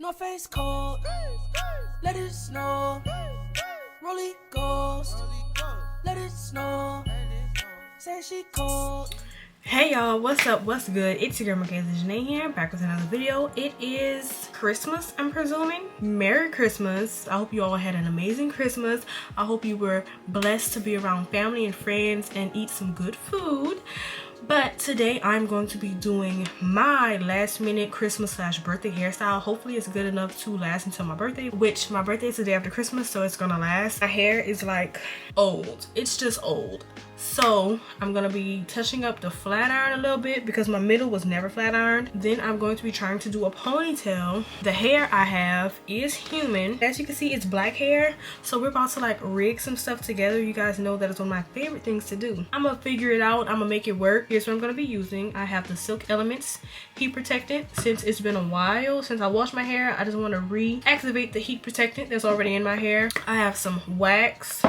my face cold. Let it snow. Rolly ghost. Let it snow. Say she cold. Hey y'all, what's up, what's good? It's your girl Janae here, back with another video. It is Christmas, I'm presuming. Merry Christmas. I hope you all had an amazing Christmas. I hope you were blessed to be around family and friends and eat some good food. But today I'm going to be doing my last minute Christmas / birthday hairstyle. Hopefully it's good enough to last until my birthday, which my birthday is the day after Christmas, so it's gonna last. My hair is like old. It's just old. So I'm gonna be touching up the flat iron a little bit because my middle was never flat ironed. Then I'm going to be trying to do a ponytail. The hair I have is human. As you can see, it's black hair. So we're about to like rig some stuff together. You guys know that it's one of my favorite things to do. I'm gonna figure it out. I'm gonna make it work. Here's what I'm gonna be using. I have the Silk Elements heat protectant. Since it's been a while since I washed my hair, I just want to reactivate the heat protectant that's already in my hair. I have some wax.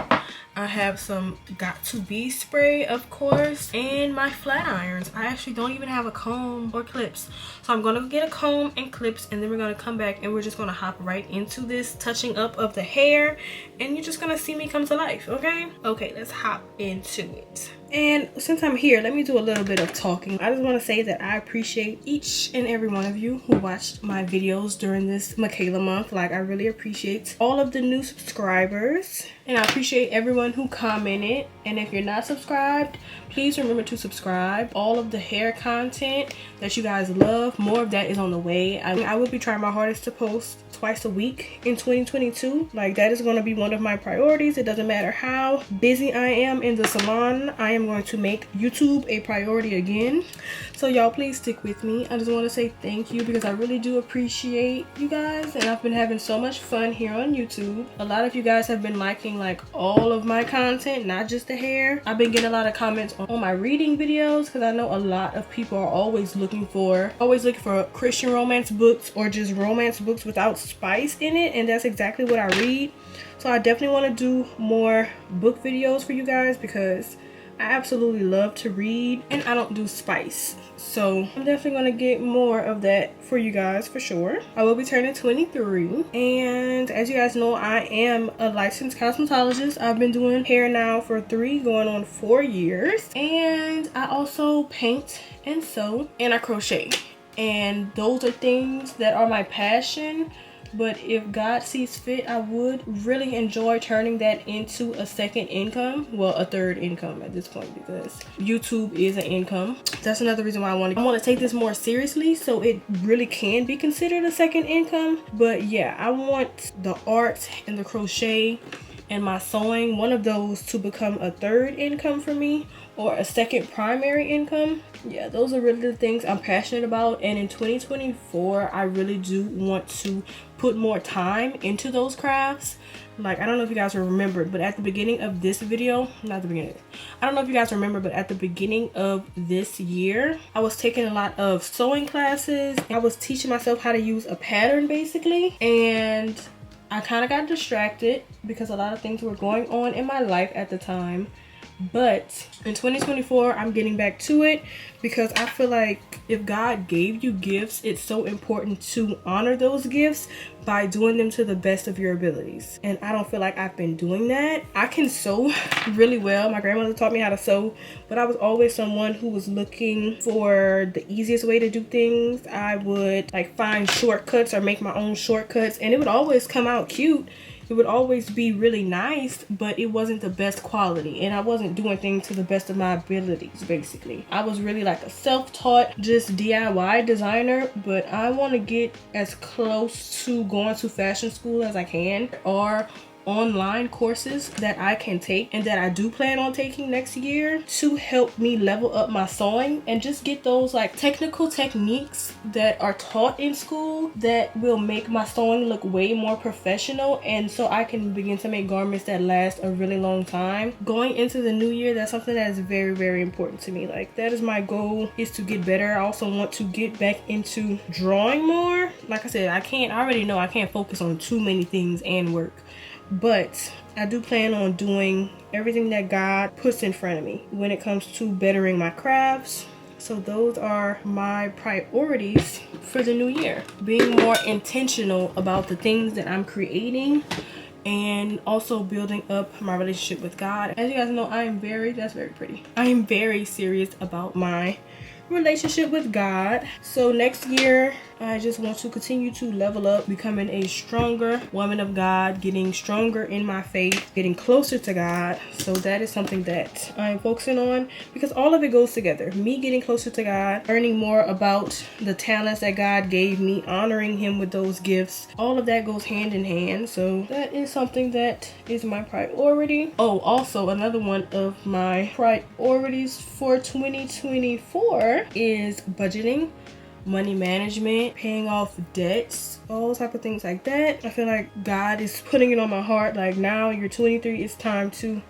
I have some Got To Be spray, of course, and my flat irons. I actually don't even have a comb or clips, so I'm gonna get a comb and clips, and then we're gonna come back and we're just gonna hop right into this touching up of the hair, and you're just gonna see me come to life. Okay, let's hop into it. And since I'm here, let me do a little bit of talking. I just want to say that I appreciate each and every one of you who watched my videos during this Michaela month. Like, I really appreciate all of the new subscribers, and I appreciate everyone who commented. And if you're not subscribed, please remember to subscribe. All of the hair content that you guys love, more of that is on the way. I will be trying my hardest to post twice a week in 2022. Like, that is going to be one of my priorities. It doesn't matter how busy I am in the salon, I am going to make YouTube a priority again. So y'all, please stick with me. I just want to say thank you because I really do appreciate you guys, and I've been having so much fun here on YouTube. A lot of you guys have been liking like all of my content, not just the hair. I've been getting a lot of comments on my reading videos because I know a lot of people are always looking for Christian romance books or just romance books without spice in it, and that's exactly what I read. So I definitely want to do more book videos for you guys because I absolutely love to read and I don't do spice. So I'm definitely going to get more of that for you guys for sure. I will be turning 23, and as you guys know, I am a licensed cosmetologist. I've been doing hair now for 3 going on 4 years, and I also paint and sew and I crochet, and those are things that are my passion. But if God sees fit, I would really enjoy turning that into a second income. Well, a third income at this point, because YouTube is an income. That's another reason why I want to take this more seriously, so it really can be considered a second income. But yeah, I want the art and the crochet and my sewing, one of those, to become a third income for me, or a second primary income. Yeah, those are really the things I'm passionate about. And in 2024, I really do want to put more time into those crafts. Like, I don't know if you guys remember, but at the beginning of this video, I don't know if you guys remember, but at the beginning of this year, I was taking a lot of sewing classes. I was teaching myself how to use a pattern basically, and I kind of got distracted because a lot of things were going on in my life at the time. But in 2024, I'm getting back to it because I feel like if God gave you gifts, it's so important to honor those gifts by doing them to the best of your abilities. And I don't feel like I've been doing that. I can sew really well. My grandmother taught me how to sew, but I was always someone who was looking for the easiest way to do things. I would like find shortcuts or make my own shortcuts, and it would always come out cute. It would always be really nice, but it wasn't the best quality, and I wasn't doing things to the best of my abilities basically. I was really like a self-taught, just DIY designer, but I want to get as close to going to fashion school as I can, or online courses that I can take and that I do plan on taking next year to help me level up my sewing and just get those like technical techniques that are taught in school that will make my sewing look way more professional, and so I can begin to make garments that last a really long time. Going into the new year, that's something that is very, very important to me. Like, that is my goal, is to get better. I also want to get back into drawing more. Like I said, I already know I can't focus on too many things and work. But I do plan on doing everything that God puts in front of me when it comes to bettering my crafts, So those are my priorities for the new year. Being more intentional about the things that I'm creating, and also building up my relationship with God. As you guys know, that's very pretty. I am very serious about my relationship with God. So next year, I just want to continue to level up, becoming a stronger woman of God, getting stronger in my faith, getting closer to God. So that is something that I'm focusing on, because all of it goes together. Me getting closer to God, learning more about the talents that God gave me, honoring Him with those gifts. All of that goes hand in hand. So that is something that is my priority. Oh, also another one of my priorities for 2024 is budgeting, money management, paying off debts, all type of things like that. I feel like God is putting it on my heart, like, now you're 23, it's time to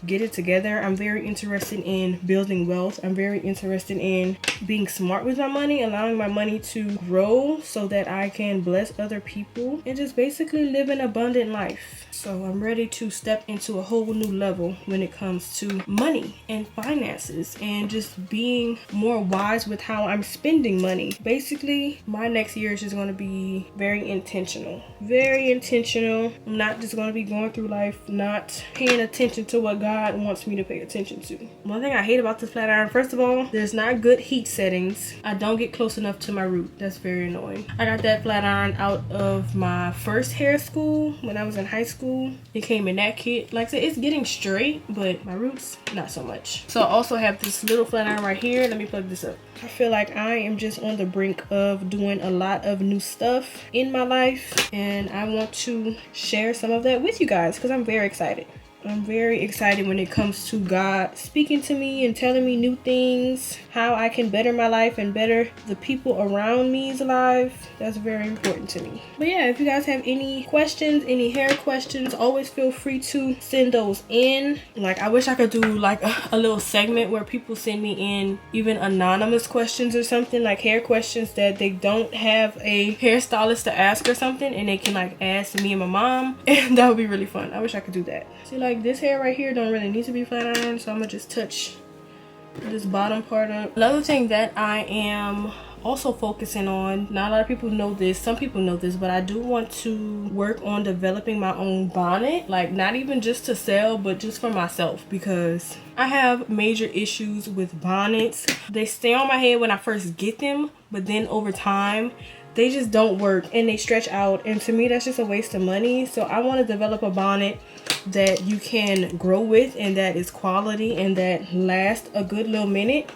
get it together. I'm very interested in building wealth. I'm very interested in being smart with my money, allowing my money to grow so that I can bless other people and just basically live an abundant life. So I'm ready to step into a whole new level when it comes to money and finances, and just being more wise with how I'm spending money. Basically, my next year is just going to be very intentional. Very intentional. I'm not just going to be going through life not paying attention to what God wants me to pay attention to. One thing I hate about this flat iron, first of all, there's not good heat settings. I don't get close enough to my root. That's very annoying. I got that flat iron out of my first hair school when I was in high school. It came in that kit. Like I said, it's getting straight, but my roots, not so much. So I also have this little flat iron right here. Let me plug this up. I feel like I am just on the brink of doing a lot of new stuff in my life, and I want to share some of that with you guys because I'm very excited. I'm very excited when it comes to God speaking to me and telling me new things, how I can better my life and better the people around me's life. That's very important to me. But yeah, if you guys have any questions, any hair questions, always feel free to send those in. Like, I wish I could do like a little segment where people send me in even anonymous questions or something, like hair questions that they don't have a hairstylist to ask or something, and they can like ask me and my mom, and that would be really fun. I wish I could do that. See, like this hair right here don't really need to be flat ironed, so I'm gonna just touch this bottom part up. Another thing that I am also focusing on, not a lot of people know this, some people know this, but I do want to work on developing my own bonnet, like not even just to sell, but just for myself, because I have major issues with bonnets. They stay on my head when I first get them, but then over time they just don't work and they stretch out, and to me that's just a waste of money. So I want to develop a bonnet that you can grow with and that is quality and that lasts a good little minute,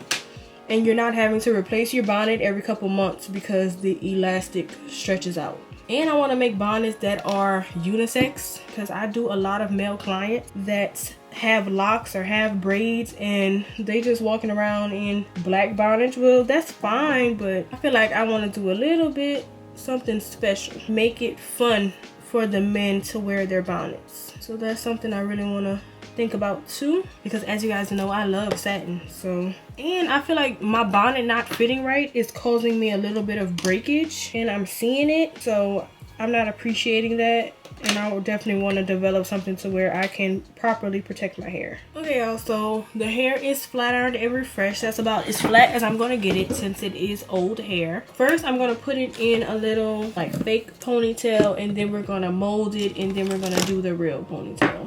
and you're not having to replace your bonnet every couple months because the elastic stretches out. And I want to make bonnets that are unisex, because I do a lot of male clients that have locks or have braids and they just walking around in black bonnets. Well, that's fine, but I feel like I want to do a little bit something special, make it fun for the men to wear their bonnets. So that's something I really want to think about too, because as you guys know, I love satin. So, and I feel like my bonnet not fitting right is causing me a little bit of breakage, and I'm seeing it, so I'm not appreciating that. And I will definitely want to develop something to where I can properly protect my hair. Okay, y'all, so the hair is flat ironed and refreshed. That's about as flat as I'm going to get it since it is old hair. First, I'm going to put it in a little like fake ponytail, and then we're going to mold it, and then we're going to do the real ponytail.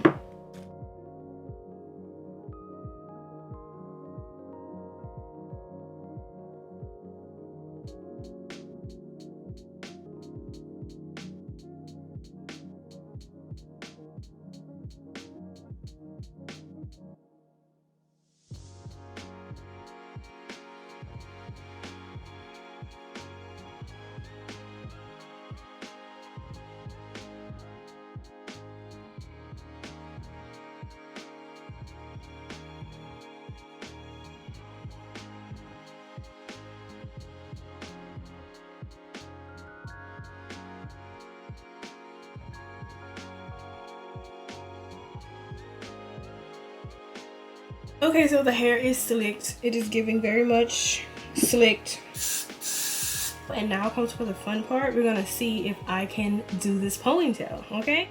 Okay, so the hair is slicked. It is giving very much slicked. And now comes for the fun part. We're gonna see if I can do this ponytail, okay?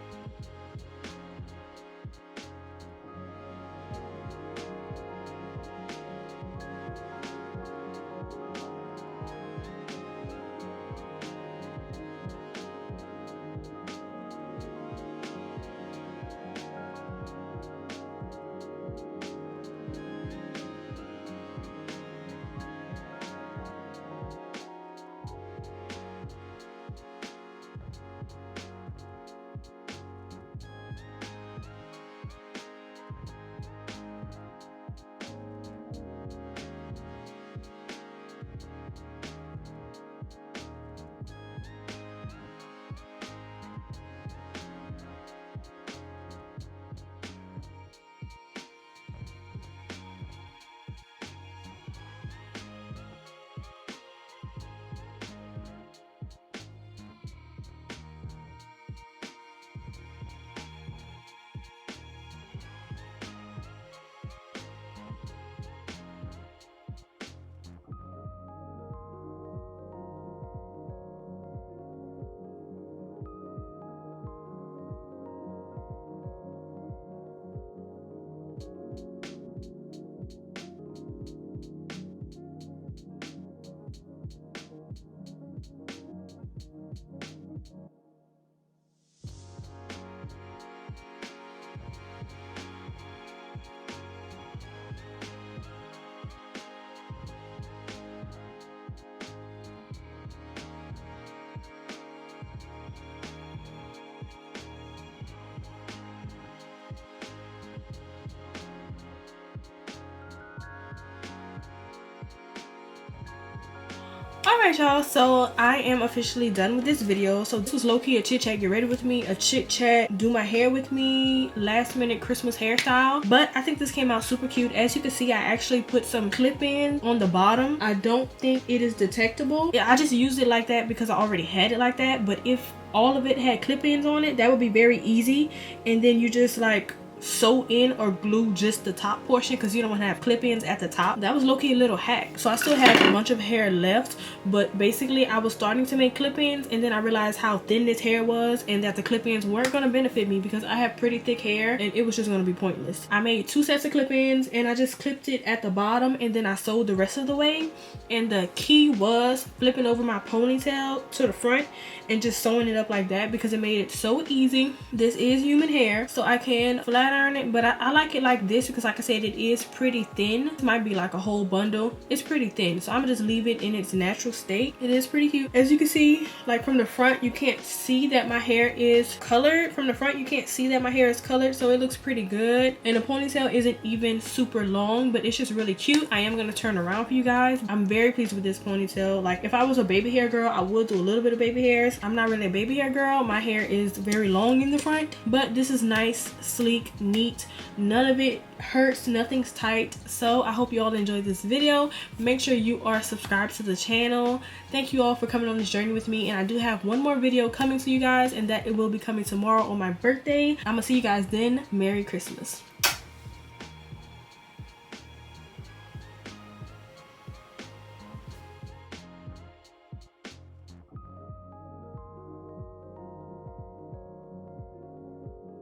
Alright y'all, so I am officially done with this video. So this was low-key a chit chat, get ready with me, a chit chat, do my hair with me, last minute Christmas hairstyle. But I think this came out super cute. As you can see, I actually put some clip-ins on the bottom. I don't think it is detectable. Yeah, I just used it like that because I already had it like that. But if all of it had clip-ins on it, that would be very easy. And then you just like sew in or glue just the top portion because you don't want to have clip-ins at the top. That was low-key a little hack. So I still have a bunch of hair left, but basically I was starting to make clip-ins and then I realized how thin this hair was and that the clip-ins weren't going to benefit me because I have pretty thick hair and it was just going to be pointless. I made 2 sets of clip-ins and I just clipped it at the bottom and then I sewed the rest of the way. And the key was flipping over my ponytail to the front and just sewing it up like that because it made it so easy. This is human hair, so I can flat iron it, but I like it like this because like I said, it is pretty thin. It might be like a whole bundle. It's pretty thin, so I'm gonna just leave it in its natural state. It is pretty cute. As you can see, like from the front, you can't see that my hair is colored. From the front, you can't see that my hair is colored, so it looks pretty good. And the ponytail isn't even super long, but it's just really cute. I am gonna turn around for you guys. I'm very pleased with this ponytail. Like if I was a baby hair girl, I would do a little bit of baby hairs. I'm not really a baby hair girl. My hair is very long in the front, but this is nice, sleek, neat. None of it hurts, nothing's tight. So I hope you all enjoyed this video. Make sure you are subscribed to the channel. Thank you all for coming on this journey with me, and I do have one more video coming to you guys, and that it will be coming tomorrow on my birthday. I'm gonna see you guys then. Merry Christmas.